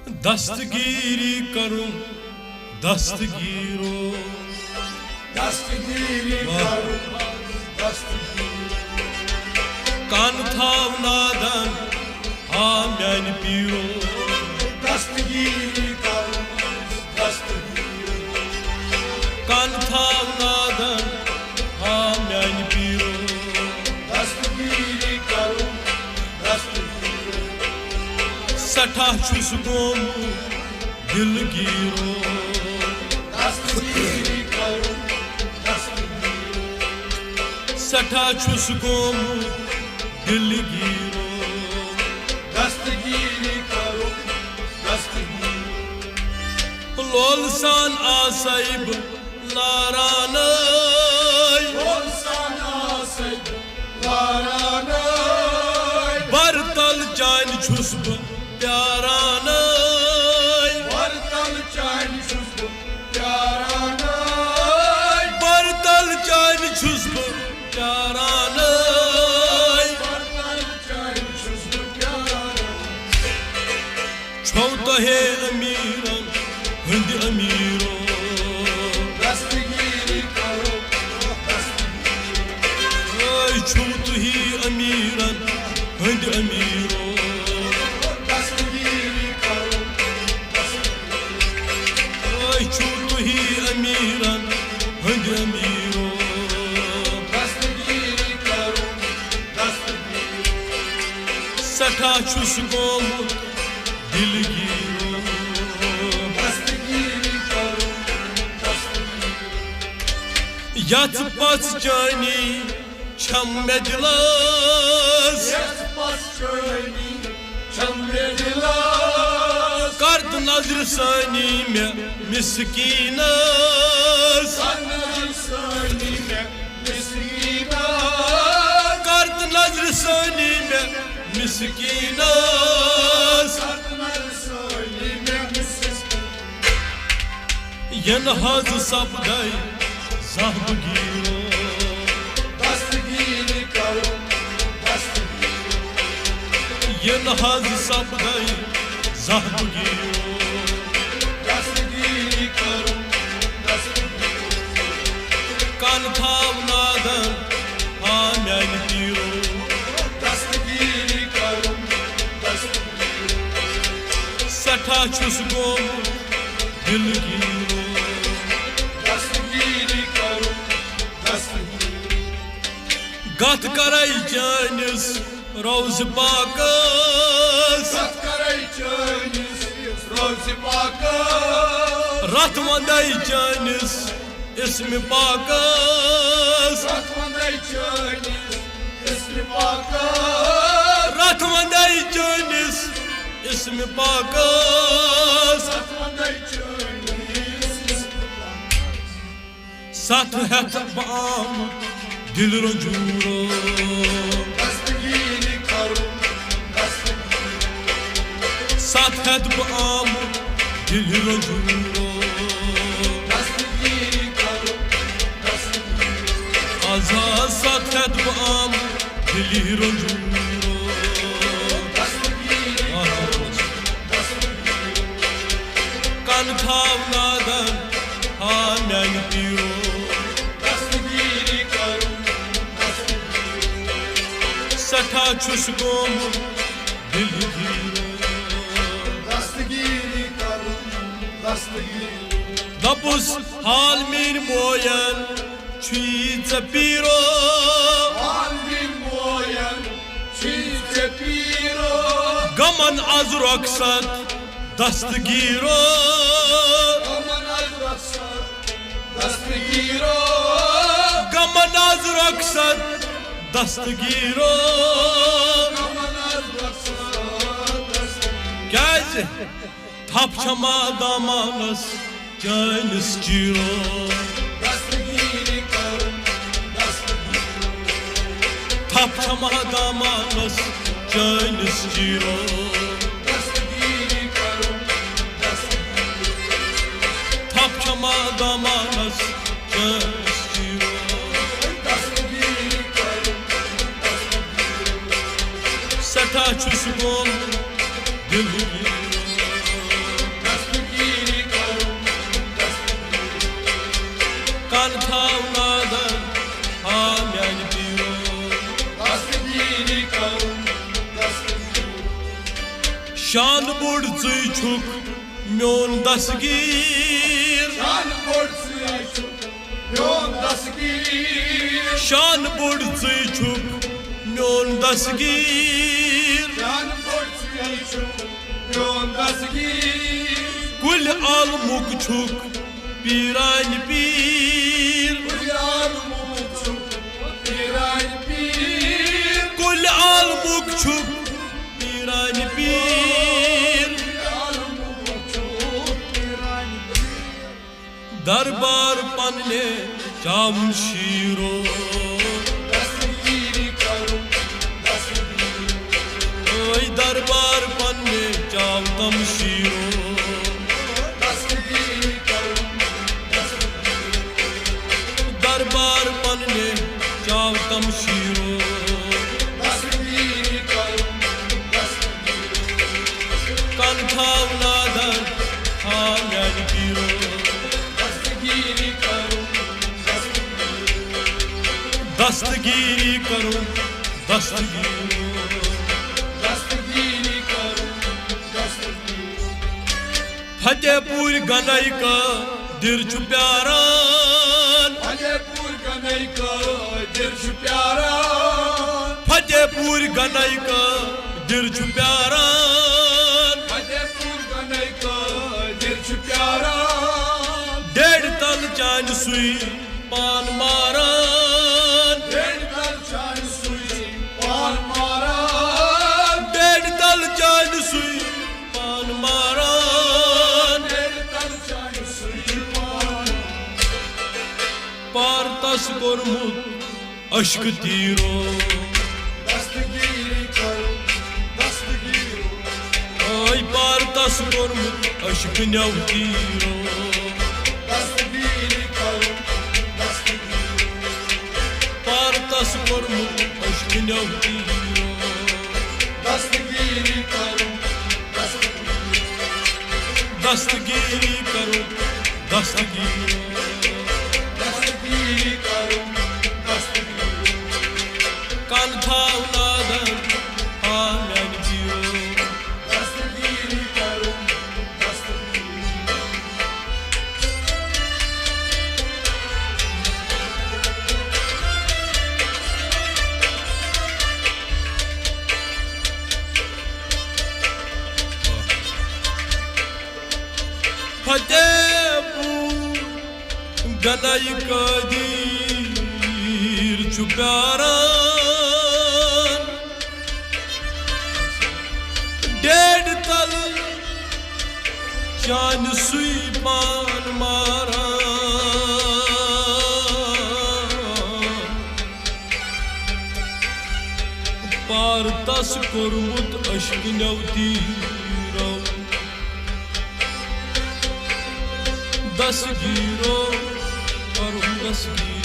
दस्तगीरी करूं दस्तगीरो दस्तगीरी करूं दस्तगीरो कान थाव नादन हाँ म्यान पीरो दस्तगीरी करूं दस्तगीरो कान थाव नादन हाँ म्यान पीरो दस्तगीरी करूं दस्तगीरो सठा छुस गोमु दिल गिरो दस्तगीरी करूं दस्तगीरो सठा छुस गोमु दिल गिरो दस्तगीरी करूं दस्तगीरो लोल सान आसाइब लारान बोलसाना से लाराना बरतल जान छुस प्यारान वर्तल चान शुभ प्याराना बरतल जान छुस प्यारान वर्तल चान शुभ प्याराना छौ तहे अमीरन हंद अमीरो दस्तगीरी करो दस्तगीरो छौ तुही अमीरन हंद अमीरो दस्तगीरी करो छौ तुही अमीरन हंद अमीरो दस्तगीरी करो दस्तगीरो सठा छुस गोमुत दिल गिरो दस्तगीरी करो दस्तगीरो यथ पस जानी छम में दिलस यस पश्चैनी चंबे दिलास कर्द नजर सानी में मिस्कीनस सन्नसनी में मिस्कीना कर्द नजर सानी में मिस्कीनस सन्नसनी में मिस्कीना यन हज सब गई साहब गिरो दस्तगीरी करो दस्तगीरो यन हज सब गई साहब गिरो दस्तगीरी करो दस्तगीरो कान थाव नादन हाँ म्यान पीरो दस्तगीरी करो दस्तगीरो सठा छुस गोमु दिल गिरो दस्तगीरी करो दस्तगीरो गत करई जानिस रोज पाकस सत्करै चैनिस रोज पाका रथ वंदई जानिस इसम पाकस सत्वंदै चैनिस इसम पाका रथ वंदई जानिस इसम पाकस सत्वंदै चैनिस इसम पाका सत हथ बाम दिल रंजूरो दस्तगीरी करो दस्तगीरो सत हथ बाम दिल रंजूरो दस्तगीरी करो दस्तगीरो आजाद सत हथ बाम दिल रंजूरो दस्तगीरी करो दस्तगीरो कान थाव नादन हाँ म्यान पीरो दस्तगीरी करो दस्तगीरो सठा छुस गोमु दिल गिरो दस्तगीरी करो दस्तगीरो दपुस हाल मीर मोयन छुई पीरो Alvin moyan çiğce piro गमन az रक्षत दस्तगीरो Aman azraksat dastgiro गमन az रक्षत दस्तगीरो Aman azraksat dastgiro कैज थप छमा दामानस जानिस जीरो Dastgiri karım dastgiro थप छमा दामानस जानिस जीरो Dastgiri karım dastgiro थप छमा दामानस जानिस जीरो Dastgiri karım dastgiro सठा छुस गोम दिल गिरो शान बोड़ ज़ुई छुक म्योन दसगीर Şan borçlu Yon dasgir शान बोड़ ज़ुई छुक म्योन दसगीर Şan borçlu Yon dasgir कुल आलमुक छुक पीरान पीर Uyan mutlu Piran bir कुल आलमुक छुक पीरान पीर Uyan mutlu Piran bir दरबार पन्ने चाम शीरो Dasgiri karım Dasgiri ओय दरबार पन्ने चाम तम शीरो Dasgiri karım दरबार पन्ने चाम तम शीरो Dasgiri karım कन थाव नादर हाम्यान पीरो Dasgiri karım दस्तगीरी करो दस्तगीरी Dasgiri karım Dasgiri Fatehpur Ganai का दिरच प्यारान Alepur ganay ka dirş pyara Fatehpur Ganai का दिरच प्यारान Alepur ganay ka dirş pyara डेढ़ तल चान सुई पान मारान Del kal chan suyi par mara डेढ़ तल चान सुई पान मारान Del kal chan suyi par पार तस गोरमुत अश्क तीरो Dasgiri karım Dasgiri ओय पार तस गोरमुत अश्क न्यव तीरो Dasgiri karım Dasgiri पार तस गोरमुत अश्क न्यव तीरो Dasgiri karım Dasgiri दस्तगीरी करो दस्तगीरी Dasgiri karım Dasgiri कान थाव नादर हाम्यान पीरो Dasgiri karım Dasgiri Fatehpur Ganai का दीर चुप्यारान डेढ़ तल चान सुई पान मारान पार तस कोरमुत अश्क नवती दसगीरो करूँ दसगीरो